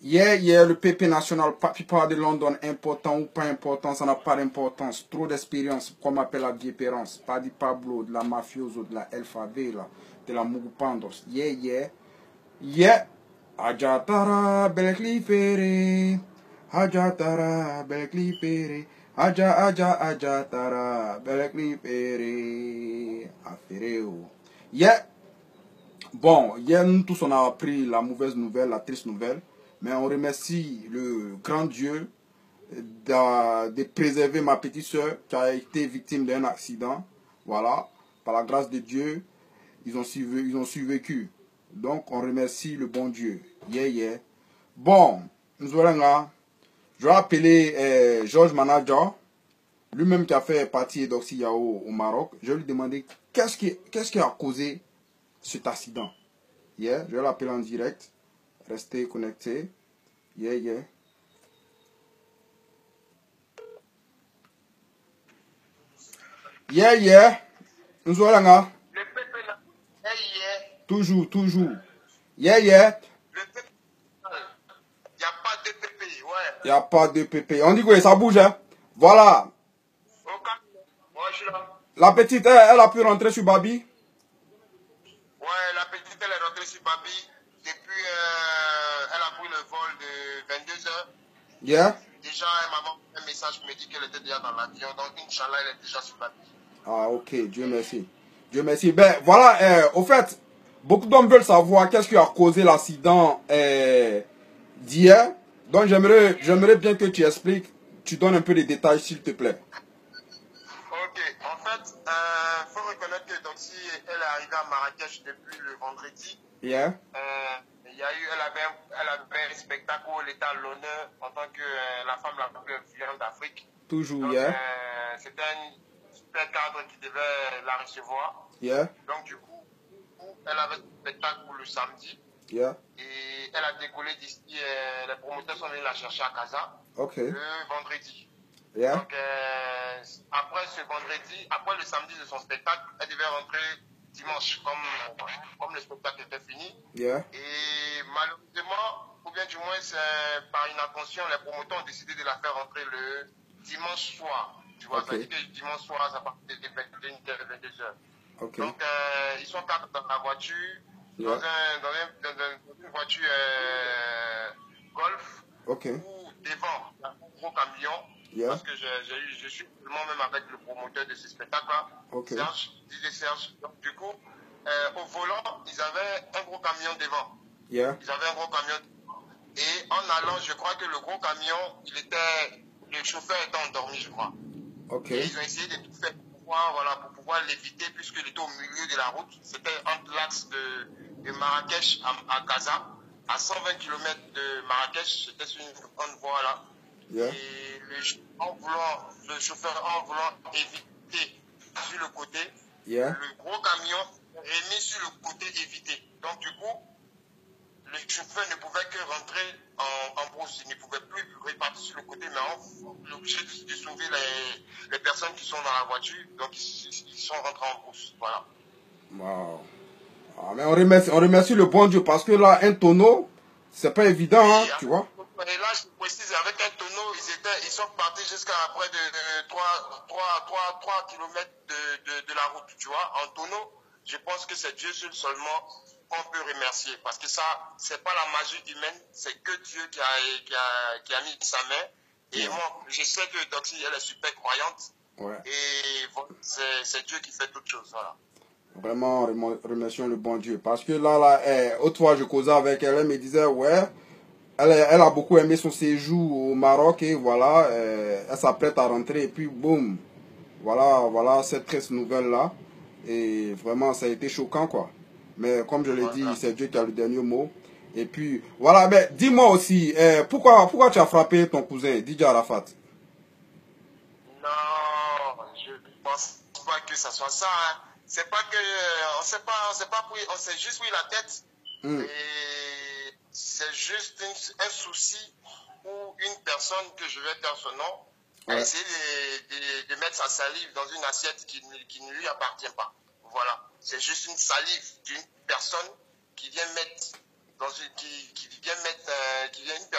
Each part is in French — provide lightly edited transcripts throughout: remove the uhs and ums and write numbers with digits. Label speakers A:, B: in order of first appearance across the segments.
A: Le PP national, plupart de London, important ou pas important, ça n'a pas d'importance. Trop d'expérience, comme appelle la vieille Pérance. Pas du Pablo, de la Mafioso, de la LFAV, de la Mugupandos. Ajatara, Belklifere. Ajatara, Belklifere. Ajatara, Belklifere. Affaireo. Bon, hier, nous tous, on a appris la mauvaise nouvelle, la triste nouvelle. Mais on remercie le grand Dieu de préserver ma petite soeur qui a été victime d'un accident. Voilà, par la grâce de Dieu, ils ont survécu. Donc, on remercie le bon Dieu. Bon, nous allons là. Je vais appeler Georges Manager, lui-même qui a fait partie d'Oxy Yao au Maroc. Je vais lui demander qu'est-ce qui a causé cet accident. Je vais l'appeler en direct. Restez connectés. Nous allons là. Toujours. Il n'y a pas de PP, Il n'y a pas de PP. On dit que ça bouge, hein. Voilà. La petite, elle a pu rentrer sur Babi.
B: Ouais, la petite, elle est rentrée sur Babi. Depuis, elle a pris le vol de 22h. Déjà, elle m'a envoyé un message qui me dit qu'elle était déjà dans l'avion. Donc, Inch'Allah, elle est déjà sur Babi.
A: Ah, ok. Dieu merci. Ben, voilà, au fait, beaucoup d'hommes veulent savoir qu'est-ce qui a causé l'accident d'hier. Donc, j'aimerais bien que tu expliques, tu donnes un peu les détails, s'il te plaît.
B: Ok, en fait, faut reconnaître que Doxy, elle est arrivée à Marrakech depuis le vendredi. Elle avait un spectacle où elle était à l'honneur en tant que la femme la plus influente d'Afrique.
A: Toujours,
B: c'était un super cadre qui devait la recevoir. Donc, du coup, elle avait un spectacle pour le samedi. Et elle a décollé d'ici. Les promoteurs sont venus la chercher à Casa le vendredi. Donc, après ce vendredi, après le samedi de son spectacle, elle devait rentrer dimanche, comme le spectacle était fini. Et malheureusement, ou bien du moins par inattention, les promoteurs ont décidé de la faire rentrer le dimanche soir. Tu vois, ça veut dire que dimanche soir, ça part de 21h, 22h. Donc, ils sont quatre dans la voiture, dans une voiture Golf, ou devant un gros camion. Parce que je suis moi-même avec le promoteur de ce spectacle-là, Serge, DJ Serge. Donc, du coup, au volant, ils avaient un gros camion devant. Ils avaient un gros camion devant. Et en allant, je crois que le gros camion, le chauffeur était endormi, je crois. Et ils ont essayé de tout faire pour pouvoir l'éviter, puisqu'il était au milieu de la route. C'était entre l'axe de Marrakech à Casa, à 120 km de Marrakech. C'était sur une grande voie là. Et le chauffeur, en voulant éviter sur le côté, le gros camion est mis sur le côté évité. Donc, du coup, le chauffeur ne pouvait que rentrer en brousse. Il ne pouvait plus repartir sur le côté, mais on est obligé de sauver les personnes qui sont dans la voiture. Donc, ils sont rentrés en brousse. Voilà.
A: Wow. Ah, mais on remercie le bon Dieu parce que là, un tonneau, c'est pas évident, hein, tu vois.
B: Et là, je précise, avec un tonneau, ils sont partis jusqu'à près de 3 km de la route, tu vois. En tonneau, je pense que c'est Dieu seul seulement qu'on peut remercier. Parce que ça, c'est pas la magie humaine, c'est que Dieu qui a mis sa main. Et moi, je sais que Doxy, elle est super croyante. Et bon, c'est Dieu qui fait toutes choses, voilà.
A: Vraiment, remercions le bon Dieu. Parce que là, autrefois, je causais avec elle, elle me disait, elle a beaucoup aimé son séjour au Maroc et voilà, elle s'apprête à rentrer et puis boum, voilà cette triste nouvelle-là. Et vraiment, ça a été choquant, quoi. Mais comme je l'ai dit, c'est Dieu qui a le dernier mot. Et puis, voilà, mais dis-moi aussi, pourquoi tu as frappé ton cousin, DJ Arafat?
B: Non, je ne pense pas que ça soit ça. Hein. C'est pas que, on sait juste pris la tête. Et c'est juste un souci où une personne que je vais taire son nom a essayé de mettre sa salive dans une assiette qui ne lui appartient pas. Voilà. C'est juste une salive d'une personne qui vient mettre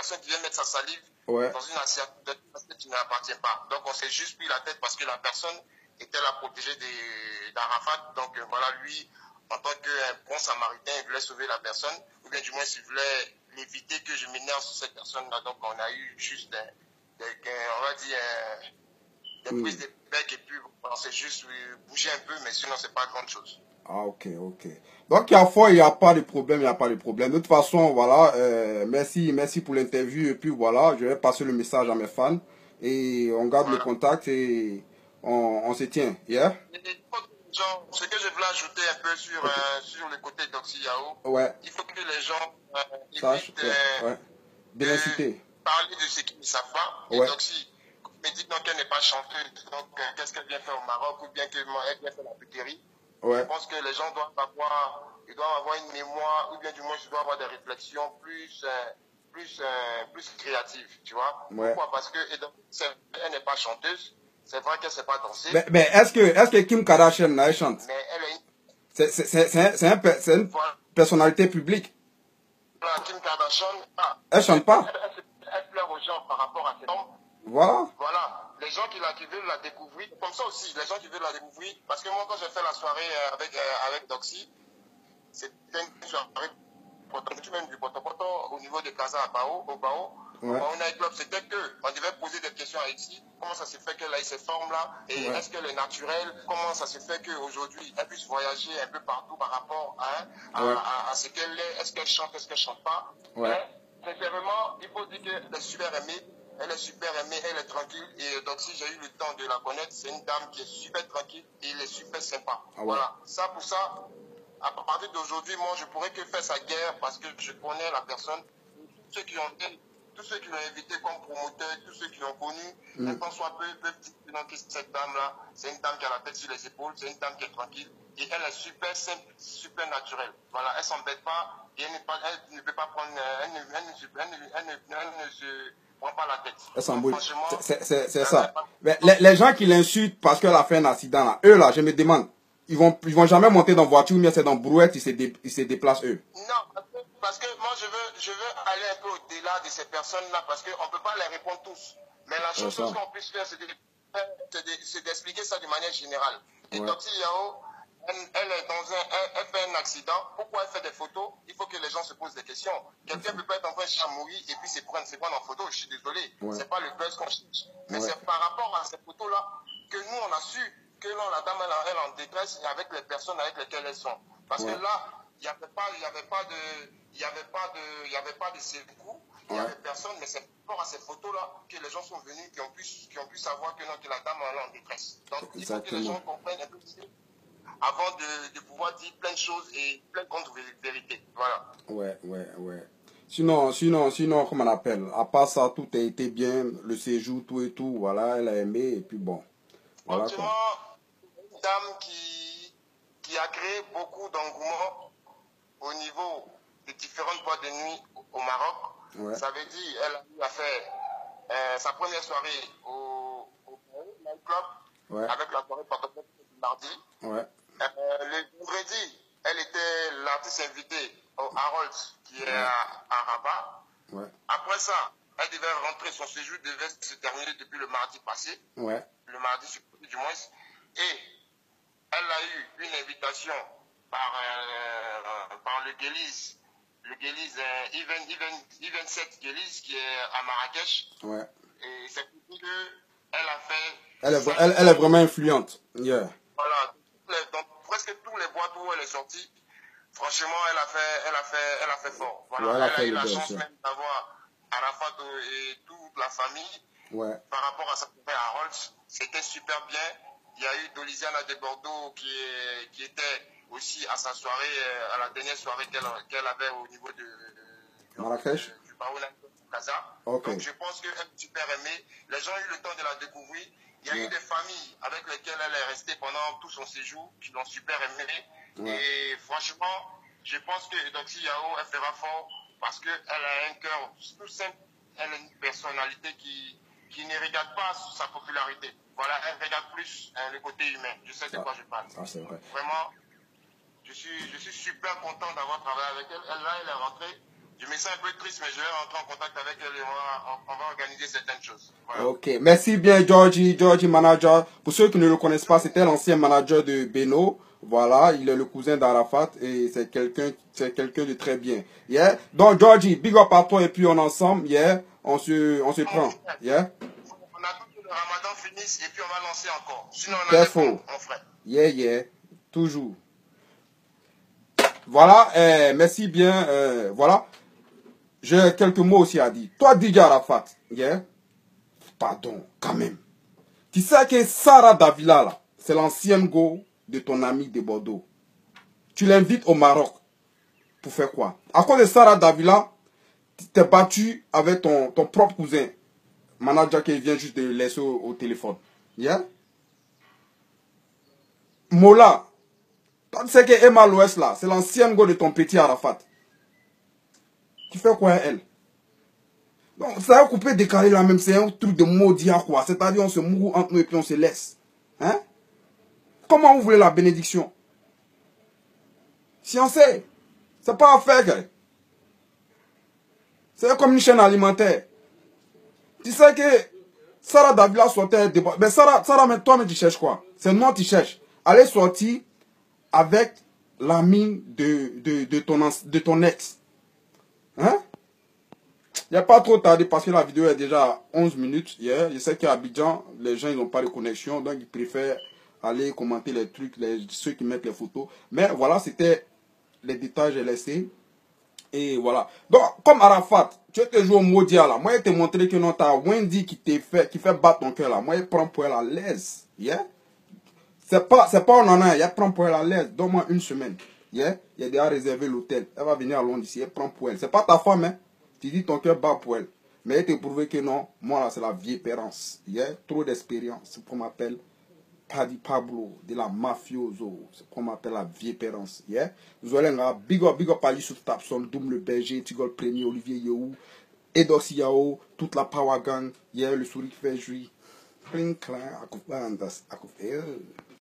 B: personne qui vient mettre sa salive dans une assiette qui ne l'appartient pas. Donc on s'est juste pris la tête parce que la personne était la protégée d'Arafat. Donc voilà, lui, en tant qu'un bon samaritain, il voulait sauver la personne, ou bien du moins il voulait éviter que je m'énerve sur cette personne-là. Donc on a eu juste on va dire des prises de bec et puis on s'est juste bougé un peu, mais sinon c'est pas grande chose.
A: Ah, ok. Donc, il n'y a pas de problème, De toute façon, voilà, merci pour l'interview. Et puis, voilà, je vais passer le message à mes fans. Et on garde le contact et on se tient. Yeah?
B: Ce que je voulais ajouter un peu sur le côté d'Oxy Yao, il faut que les gens évitent de parler de ce qu'ils ne savent pas. Et Doxy me dit qu'elle n'est pas chanteuse, donc qu'est-ce qu'elle vient faire au Maroc, ou bien qu'elle vient faire la puterie. Je pense que les gens doivent avoir une mémoire, ou bien du moins ils doivent avoir des réflexions plus créatives, tu vois. Pourquoi? Parce que elle n'est pas chanteuse, c'est vrai qu'elle ne sait pas danser.
A: Mais est-ce que Kim Kardashian elle chante?
B: Mais elle est
A: c'est une personnalité publique.
B: Voilà, Kim Kardashian,
A: elle chante pas.
B: Elle pleure aux gens par rapport à ses noms.
A: Voilà.
B: Les gens qui veulent la découvrir, comme ça aussi, les gens qui veulent la découvrir, parce que moi, quand j'ai fait la soirée avec Doxy, c'était une soirée même du Potopoto au niveau de Casa à Bao, au Bao. On a un club, c'était on devait poser des questions à Ixi, comment ça se fait qu'elle a ces formes-là, et est-ce qu'elle est naturelle, comment ça se fait qu'aujourd'hui, elle puisse voyager un peu partout par rapport à ce qu'elle est ce qu'elle chante, est-ce qu'elle chante pas. Mais, sincèrement, il faut dire qu'elle est super aimée. Elle est super aimée, elle est tranquille. Et donc, si j'ai eu le temps de la connaître, c'est une dame qui est super tranquille et elle est super sympa. Voilà. Pour ça, à partir d'aujourd'hui, moi, je pourrais que faire sa guerre parce que je connais la personne. Tous ceux qui l'ont invité comme promoteur, tous ceux qui l'ont connu, même quand soit peu, peuvent dire que cette dame-là, c'est une dame qui a la tête sur les épaules, c'est une dame qui est tranquille. Et elle est super simple, super naturelle. Voilà, elle ne s'embête pas et elle ne peut pas prendre, elle ne se prend pas la tête.
A: Elle s'embrouille. C'est ça. Mais les gens qui l'insultent parce qu'elle a fait un accident, là, eux, là, je me demande, ils vont jamais monter dans voiture, mais c'est dans brouette, ils se déplacent eux.
B: Non, parce que moi, je veux aller un peu au-delà de ces personnes-là, parce qu'on ne peut pas les répondre tous. Mais la chose qu'on puisse faire, c'est d'expliquer ça de manière générale. Et Doxy Yao, elle fait un accident. Pourquoi elle fait des photos? Il faut que les gens se posent des questions. Quelqu'un peut pas être en train de mourir et puis se prendre en photo. Je suis désolé. C'est pas le buzz qu'on cherche. Mais c'est par rapport à ces photos-là que nous, on a su que non, la dame, elle est en détresse avec les personnes avec lesquelles elles sont. Parce que là, il n'y avait pas de secours, il n'y avait personne, mais c'est par rapport à ces photos-là que les gens sont venus, qui ont pu savoir que, non, que la dame elle est en détresse. Donc, il faut que les gens comprennent un peu avant de pouvoir dire plein de choses et plein de contre-vérités. Voilà.
A: Ouais. Sinon, comment on appelle? À part ça, tout a été bien, le séjour, tout et tout, voilà, elle a aimé, et puis bon.
B: Voilà, une dame qui a créé beaucoup d'engouement au niveau des différentes boîtes de nuit au Maroc. Ça veut dire elle a fait sa première soirée au club avec la soirée Potopoto du mardi. Le vendredi, elle était l'artiste invitée au Harold qui est à Rabat. Après ça, elle devait rentrer, son séjour devait se terminer depuis le mardi passé. Le mardi du moins. Et elle a eu une invitation par le Gélize, Event 7 Gélize qui est à Marrakech. Et c'est pour qu'elle a fait...
A: Elle est vraiment influente.
B: Voilà. Dans presque tous les boîtes où elle est sortie, franchement, elle a fait fort. Voilà. Elle a eu la chance même d'avoir Arafat et toute la famille. Par rapport à sa soirée à Rolls, c'était super bien. Il y a eu Doliziana de Bordeaux qui était aussi à sa soirée, à la dernière soirée qu'elle avait au niveau du Baoula Casa. Donc je pense qu'elle est super aimée. Les gens ont eu le temps de la découvrir. Il y a eu des familles avec lesquelles elle est restée pendant tout son séjour qui l'ont super aimée. Et franchement, je pense que Doxy Yao, elle fera fort parce qu'elle a un cœur tout simple. Elle a une personnalité qui ne regarde pas sa popularité. Voilà, elle regarde plus le côté humain. Je sais de quoi je parle.
A: C'est vrai.
B: Vraiment, je suis super content d'avoir travaillé avec elle. Elle est rentrée. Je me sens un peu triste, mais je vais rentrer en contact avec elle et on va organiser certaines choses. Voilà.
A: Ok, merci bien Georgie manager. Pour ceux qui ne le connaissent pas, c'était l'ancien manager de Beno. Voilà, il est le cousin d'Arafat et c'est quelqu'un de très bien. Yeah. Donc Georgie, big up à toi et puis on est ensemble, yeah. On se prend. Yeah.
B: On attend que le Ramadan finisse et puis on va lancer encore. Sinon on a des mon frère.
A: Yeah. Toujours. Voilà, merci bien. Voilà. J'ai quelques mots aussi à dire. Toi, DJ Arafat, yeah? Pardon, quand même. Tu sais que Sarah Davila, là, c'est l'ancienne go de ton ami de Bordeaux. Tu l'invites au Maroc. Pour faire quoi? À cause de Sarah Davila, tu t'es battu avec ton propre cousin. Manager qui vient juste de laisser au téléphone. Yeah? Mola. Toi, tu sais que Emma l'Ouest, là, c'est l'ancienne go de ton petit Arafat. Tu fais quoi, elle? Donc, ça a coupé, décalé là même, c'est un truc de maudit à quoi. C'est-à-dire, on se mouille entre nous et puis on se laisse. Hein? Comment vous voulez la bénédiction? Si on sait, c'est pas à faire. C'est comme une chaîne alimentaire. Tu sais que Sarah Davila sortait des... Mais Sarah, mais toi, tu cherches quoi? C'est moi qui cherche. Elle est sortie avec l'ami de ton ex. Hein? Il n'y a pas trop tardé parce que la vidéo est déjà à 11 minutes. Yeah. Je sais qu'à Abidjan, les gens ils n'ont pas de connexion. Donc ils préfèrent aller commenter les trucs, ceux qui mettent les photos. Mais voilà, c'était les détails j'ai laissés. Et voilà. Donc, comme Arafat, tu te joues au maudit là. Moi, je te montré que non, t'as Wendy qui fait battre ton cœur là. Moi, il prend pour elle à l'aise. Yeah? C'est pas on en a, il prend pour elle à l'aise. Donne-moi une semaine. Yeah? Il a déjà réservé l'hôtel. Elle va venir à Londres ici, elle prend pour elle. C'est pas ta femme, hein? Tu dis ton cœur bat pour elle. Mais elle te prouvé que non, moi là, c'est la vieille espérance. Yeah? Trop d'expérience. C'est ce qu'on m'appelle Paddy Pablo, de la mafioso. C'est ce qu'on m'appelle la vieille espérance. Yeah? Vous allez là, big up à Youssouf Tapson, Doum le berger, Tigol Premier, Olivier Yehou, Edosi Yao, toute la Power Gang. Yeah? Le sourire qui fait jouir. Cling, clang, à couper,